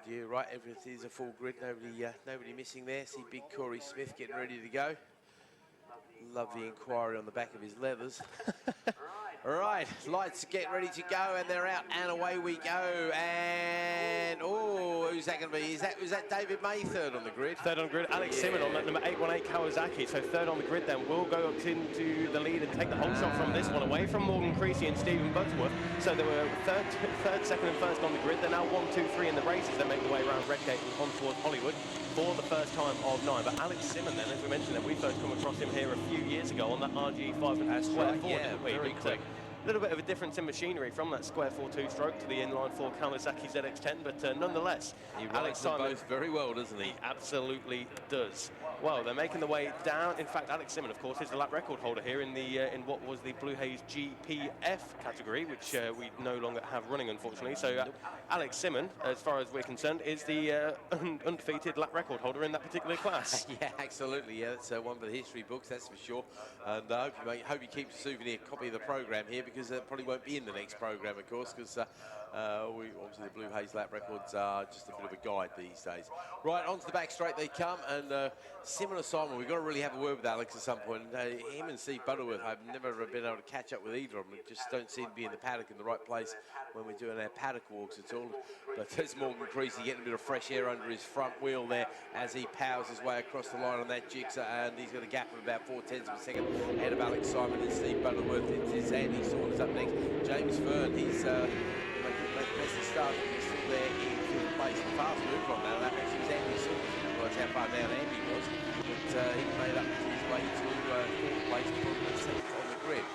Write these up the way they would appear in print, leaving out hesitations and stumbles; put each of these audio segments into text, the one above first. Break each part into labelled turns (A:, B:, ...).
A: Yeah, right, everything's a full grid, nobody missing there. See big Corey Smith getting ready to go. Love the inquiry on the back of his leathers. Right, lights get ready to go, and they're out, and away we go. And oh, who's that going to be? Is that David May third on the grid?
B: Third on the grid, Alex Simon on that number 818 Kawasaki. So third on the grid, then will go up into the lead and take the whole shot from this one, away from Morgan Creasy and Stephen Butterworth. So they were third, second, and first on the grid. They're now 1, 2, 3 in the races. They make their way around Redgate and on towards Hollywood for the first time of 9. But Alex Simon, then, as we mentioned, that we first come across him here a few years ago on that RG 500 square 4,
A: yeah,
B: didn't we?
A: Very quick.
B: A little bit of a difference in machinery from that square 4 2-stroke to the inline 4 Kawasaki ZX10, but nonetheless,
A: he
B: Alex
A: Simon both very well, doesn't he?
B: He absolutely does. Well, they're making the way down. In fact, Alex Simon, of course, is the lap record holder here in the in what was the Blue Haze GPF category, which we no longer have running, unfortunately. So Alex Simon, as far as we're concerned, is the undefeated lap record holder in that particular class.
A: Yeah, absolutely. Yeah, that's one for the history books, that's for sure. And I hope you keep a souvenir copy of the program here, because it probably won't be in the next program, of course, because obviously the Blue Haze lap records are just a bit of a guide these days. Right, onto the back straight they come, and similar Simon, we've got to really have a word with Alex at some point. Him and Steve Butterworth, I've never been able to catch up with either of them. Just don't seem to be in the paddock in the right place when we're doing our paddock walks at all. But there's Morgan Creasy getting a bit of fresh air under his front wheel there as he powers his way across the line on that jigsaw, and he's got a gap of about 0.4 of a second ahead of Alex Simon and Steve Butterworth. It's Andy Saunders up next. James Fern, he's making the best of start. He's still there in 5th place. Fast move on that. That actually was Andy Saunders. I realised how far down Andy was, but he made up his way to 4th place, probably second on the grid.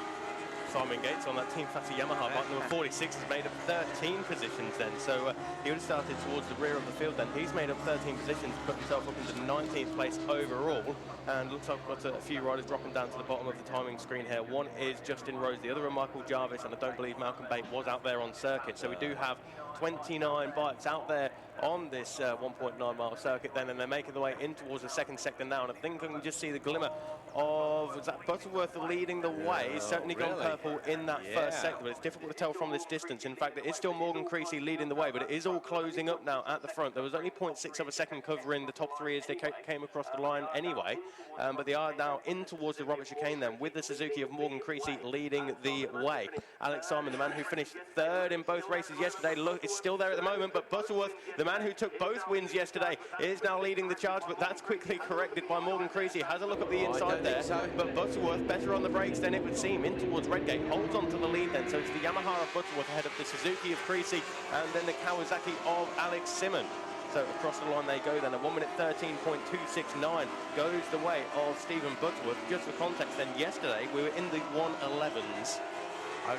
B: Simon Gates on that Team Fatty Yamaha bike, number 46, has made up 13 positions then. So he would have started towards the rear of the field then. He's made up 13 positions, put himself up into the 19th place overall. And looks like we've got a few riders dropping down to the bottom of the timing screen here. One is Justin Rose, the other are Michael Jarvis, and I don't believe Malcolm Bate was out there on circuit. So we do have 29 bikes out there on this 1.9 mile circuit then, and they're making their way in towards the second sector now. And I think I can just see the glimmer of Zach Butterworth leading the way. He's certainly gone purple in that first sector, but it's difficult to tell from this distance. In fact, it is still Morgan Creasy leading the way, but it is all closing up now at the front. There was only 0.6 of a second covering the top 3 as they came across the line anyway, but they are now in towards the Robert Chicane then, with the Suzuki of Morgan Creasy leading the way. Alex Simon, the man who finished 3rd in both races yesterday, look, is still there at the moment, but Butterworth, the man who took both wins yesterday, is now leading the charge, but that's quickly corrected by Morgan Creasy. Has a look at the inside there, but Butterworth better on the brakes than it would seem, in towards Redgate, holds on to the lead then. So it's the Yamaha of Butterworth ahead of the Suzuki of Creasy, and then the Kawasaki of Alex Simon. So across the line they go then. A 1 minute 13.269 goes the way of Stephen Butterworth. Just for context then, yesterday we were in the 111s.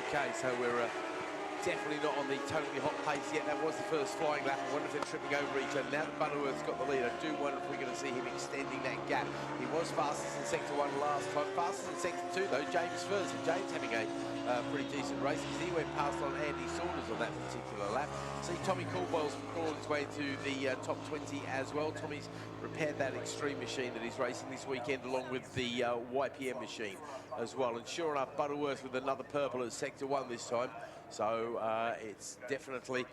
A: Okay, so we're definitely not on the totally hot pace yet. That was the first flying lap. I wonder if they're tripping over each other. Now that Butterworth's got the lead, I do wonder if we're going to see him extending that gap. He was fastest in sector 1 last time. Fastest in sector 2 though, James first. And James having a pretty decent race, because he went past on Andy Saunders on that particular lap. See, Tommy Caldwell's crawled his way to the top 20 as well. Tommy's repaired that Extreme machine that he's racing this weekend, along with the YPM machine as well. And sure enough, Butterworth with another purple at sector 1 this time. So it's definitely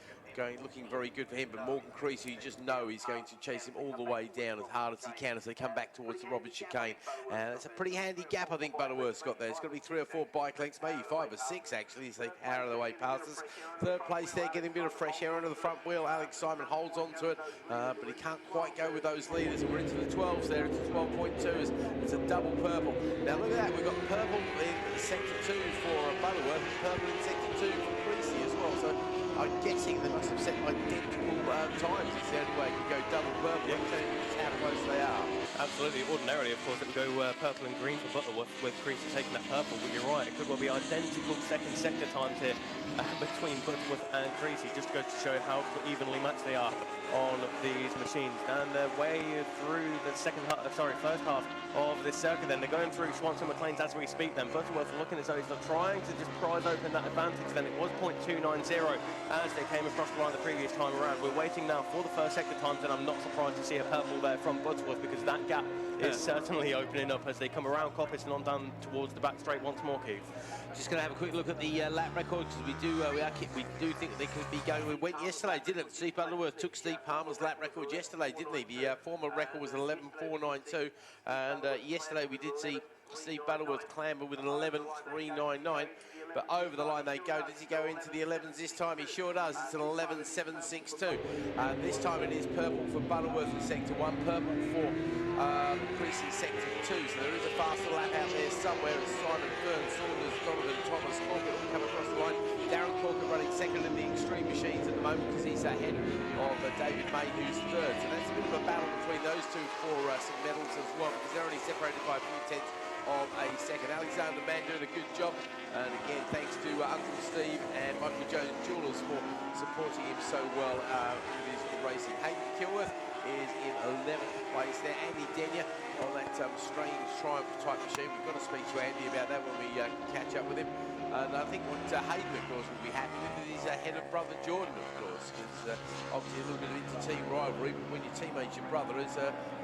A: looking very good for him. But Morgan Creasy, you just know he's going to chase him all the way down as hard as he can as they come back towards the Robert Chicane. And it's a pretty handy gap I think Butterworth's got there. It's got to be 3 or 4 bike lengths, maybe 5 or 6 actually, as they power their way past us. 3rd place there, getting a bit of fresh air under the front wheel. Alex Simon holds on to it, but he can't quite go with those leaders. And we're into the 12s there, into 12.2s. It's a double purple. Now look at that, we've got purple in sector 2 for Butterworth, purple in sector 2 for Creasy as well. So I'm guessing they must have set identical times. It's the only way you can go double purple. I'm telling you just how close they are.
B: Absolutely. Ordinarily, of course, it would go purple and green for Butterworth, with Creasy taking that purple. But you're right, it could well be identical second sector times here between Butterworth and Creasy, just to go to show how evenly matched they are on these machines. And they're way through the first half of this circuit then. They're going through Swanson McLean's as we speak then. Butterworth looking as though he's not trying to just prize open that advantage then. It was 0.290 as they came across the line the previous time around. We're waiting now for the first sector times, and I'm not surprised to see a purple there from Butterworth, because that gap is certainly opening up as they come around Coppice and on down towards the back straight once more, Keith.
A: Just going to have a quick look at the lap record, because we do think that they could be going. We went yesterday, didn't it? Steve Butterworth took Steve Palmer's lap record yesterday, didn't he? The former record was 11.492, and yesterday we did see Steve Butterworth clamber with an 11.399. But over the line they go. Does he go into the 11s this time? He sure does. It's an 11.762. This time it is purple for Butterworth in sector 1, purple for Creasy sector 2. So there is a faster lap out there somewhere as Simon, Fern, Saunders, Donovan, Thomas, Corkett all come across the line. Darren Corkett running second in the extreme machines at the moment because he's ahead of David May, who's third. So that's a bit of a battle between those two for some medals as well, because they're only separated by a few tenths of a second. Alexander Mann doing a good job, and again thanks to Uncle Steve and Michael Jones Jewelers for supporting him so well with his racing. Hayden Kilworth is in 11th place there. Andy Denyer on that strange Triumph type machine. We've got to speak to Andy about that when we catch up with him. And I think what Hayden, of course, will be happy with is ahead of brother Jordan, of course, because obviously a little bit of inter-team rivalry, but when your teammate's your brother, it's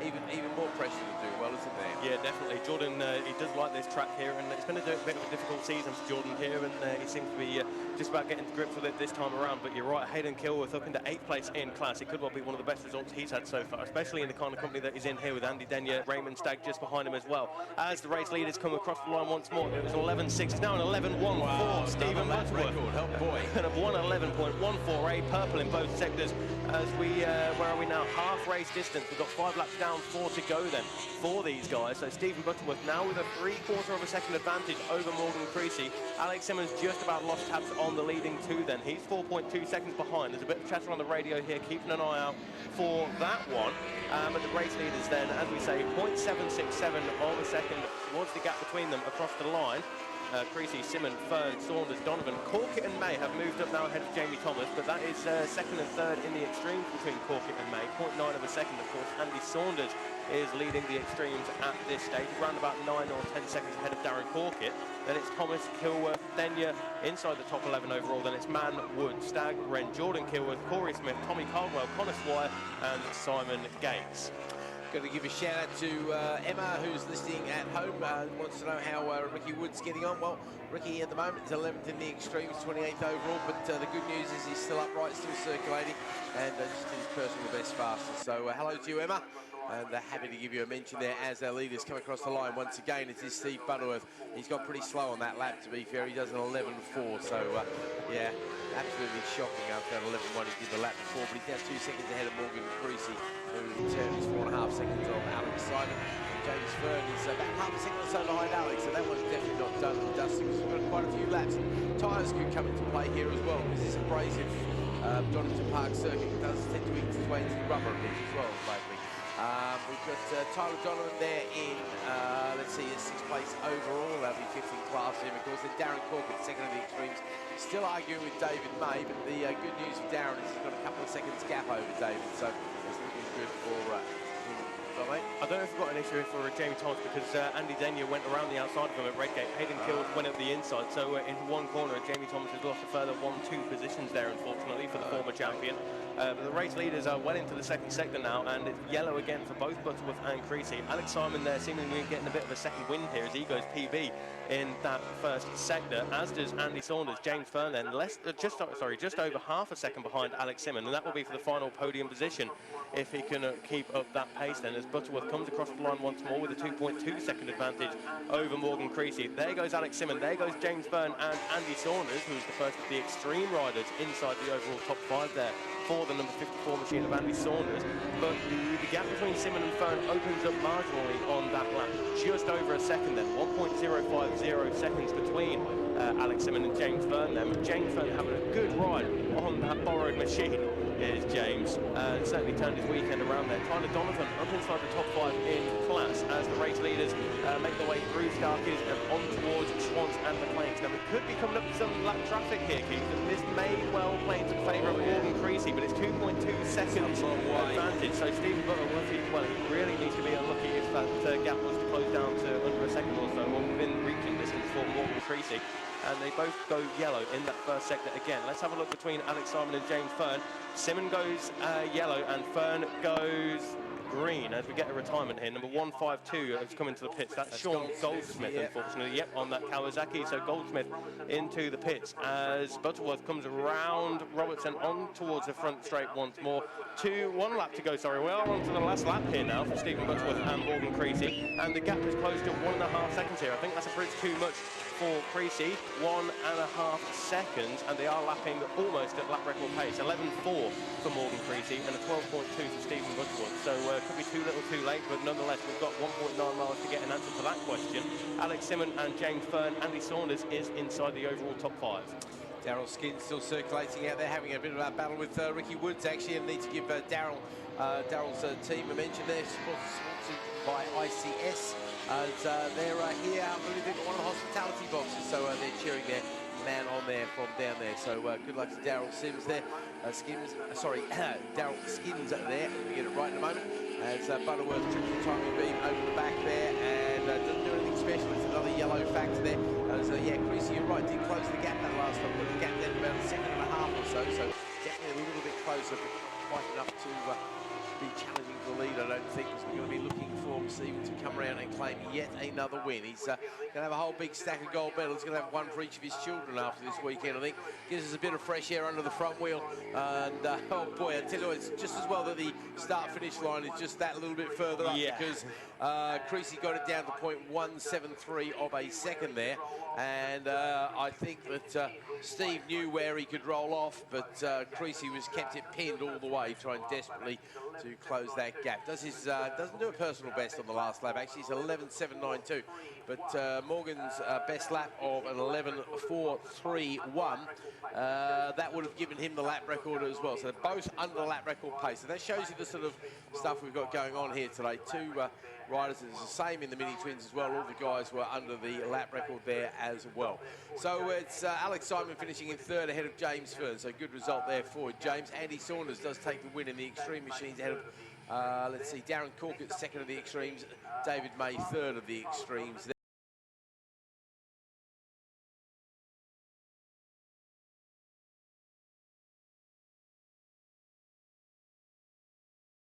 A: even more pressure to do well, isn't there?
B: Yeah, definitely. Jordan, he does like this track here, and it's been a bit of a difficult season for Jordan here, and he seems to be just about getting to grips with it this time around. But you're right, Hayden Kilworth up into 8th place in class. It could well be one of the best results he's had so far, especially in the kind of company that he's in here with Andy Denyer, Raymond Stagg just behind him as well. As the race leaders come across the line once more, it was an 11.6, it's now an 11.1 for Stephen Butterworth.
A: Oh boy.
B: And of 1:11.148, purple in both sectors. As we, where are we now? Half race distance. We've got 5 laps down, 4 to go then for these guys. So Stephen Butterworth now with a 3/4 of a second advantage over Morgan Creasy. Alex Simmons just about lost tabs on the leading 2 then. He's 4.2 seconds behind. There's a bit of chatter on the radio here, keeping an eye out for that one. And the race leaders then, as we say, 0.767 of a second towards the gap between them across the line. Creasy, Simmons, Fern, Saunders, Donovan, Corkett and May have moved up now ahead of Jamie Thomas, but that is second and third in the extremes between Corkett and May. 0.9 of a second, of course. Andy Saunders is leading the extremes at this stage, around about 9 or 10 seconds ahead of Darren Corkett. Then it's Thomas, Kilworth, Denyer inside the top 11 overall. Then it's Mann, Wood, Stagg, Wren, Jordan Kilworth, Corey Smith, Tommy Caldwell, Connor Swire and Simon Gates.
A: Got to give a shout out to Emma, who's listening at home, wants to know how Ricky Wood's getting on. Well, Ricky at the moment is 11th in the extremes, 28th overall, but the good news is he's still upright, still circulating, and just his personal best fastest. So hello to you, Emma, and happy to give you a mention there as our leaders come across the line. Once again, it is Steve Butterworth. He's got pretty slow on that lap, to be fair. He does an 11.4, so yeah, absolutely shocking after that 11.1 he did the lap before, but he's now 2 seconds ahead of Morgan Creasy, who in turn is 4.5 seconds on Alex Simon. And James Fern is about half a second or so behind Alex, so that one's definitely not done and dusted because we've got quite a few laps. Tyres could come into play here as well, because this abrasive Donington Park circuit does tend to eat its way into the rubber a bit as well lately. We've got Tyler Donovan there in, let's see, 6th place overall. That'll be 5th in class for him, of course. Then Darren Corkett, second of the extremes, still arguing with David May, but the good news for Darren is he's got a couple of seconds gap over David, so it's looking good for him.
B: I don't know if we've got an issue for Jamie Thomas, because Andy Denyer went around the outside of him at Redgate. Hayden Kilworth went up the inside, so in one corner, Jamie Thomas has lost a further 1-2 positions there, unfortunately, for the former champion. But the race leaders are well into the second sector now, and it's yellow again for both Butterworth and Creasy. Alex Simon there seemingly getting a bit of a second wind here as he goes PB in that first sector, as does Andy Saunders. James Fern then just over half a second behind Alex Simmons, and that will be for the final podium position if he can keep up that pace then, as Butterworth comes across the line once more with a 2.2 second advantage over Morgan Creasy. There goes Alex Simmons, there goes James Fern and Andy Saunders, who's the first of the extreme riders inside the overall top 5 there for the number 54 machine of Andy Saunders. But the gap between Simmons and Fern opens up marginally on that lap, just over a second then, 1.050 seconds between Alex Simmons and James Fern then. James Fern having a good ride on that borrowed machine is James, and certainly turned his weekend around there. Tyler Donovan up inside the top 5 in class as the race leaders make their way through Starkies and on towards Swans and McLean's. Now we could be coming up to some lap traffic here, Keith, and this may well play into the favour of Morgan Creasy, but it's 2.2 seconds advantage. So Stephen Butterworth, well, he really needs to be unlucky if that gap was to close down to under a second or so, or within reaching distance for Morgan Creasy. and they both go yellow in that first sector again. Let's have a look between Alex Simon and James Fern. Simon goes yellow and Fern goes green as we get a retirement here. Number 152 has come into the pits. That's Sean Goldsmith, unfortunately. Yep, on that Kawasaki. So Goldsmith into the pits as Butterworth comes around Robertson on towards the front straight once more. 1 lap to go, sorry. We are on to the last lap here now for Stephen Butterworth and Morgan Creasy. And the gap is close to 1.5 seconds here. I think that's a bridge too much for Creasy. 1.5 seconds, and they are lapping almost at lap record pace. 11.4 for Morgan Creasy and a 12.2 for Stephen Butterworth. So could be too little too late, but nonetheless we've got 1.9 miles to get an answer to that question. Alex Simon and James Fern. Andy Saunders is inside the overall top 5.
A: Daryl Skin still circulating out there, having a bit of a battle with Ricky Woods actually, and need to give Daryl's team a mention there, sponsored by ICS. As they're here, I believe they've got one of the hospitality boxes, so they're cheering their man on there from down there. So good luck to Daryl Sims there. Daryl Skins there. We get it right in a moment. As Butterworth triple timing beam over the back there, and doesn't do anything special. It's another yellow factor there. As Creasy, you're right, did close the gap that last time. Put the gap then about 1.5 seconds or so. So definitely a little bit closer, but quite enough to be challenging for the lead, I don't think, because we're going to be looking for Stephen to come around and claim yet another win. He's going to have a whole big stack of gold medals. He's going to have one for each of his children after this weekend, I think. Gives us a bit of fresh air under the front wheel. And, oh boy, I tell you what, it's just as well that the start-finish line is just that little bit further up, because Creasy got it down to 0.173 of a second there. And I think that Steve knew where he could roll off, but Creasy was kept it pinned all the way, trying desperately to close that gap. Doesn't do a personal best on the last lap, actually. It's 11.792, but Morgan's best lap of an 11.431, that would have given him the lap record as well. So they're both under the lap record pace. So that shows you the sort of stuff we've got going on here today. Two riders, it's the same in the mini twins as well. All the guys were under the lap record there as well. So it's Alex Simon finishing in third ahead of James Fern. So good result there for James. Andy Saunders does take the win in the extreme machines ahead of, let's see, Darren Corkett second of the extremes, David May third of the extremes.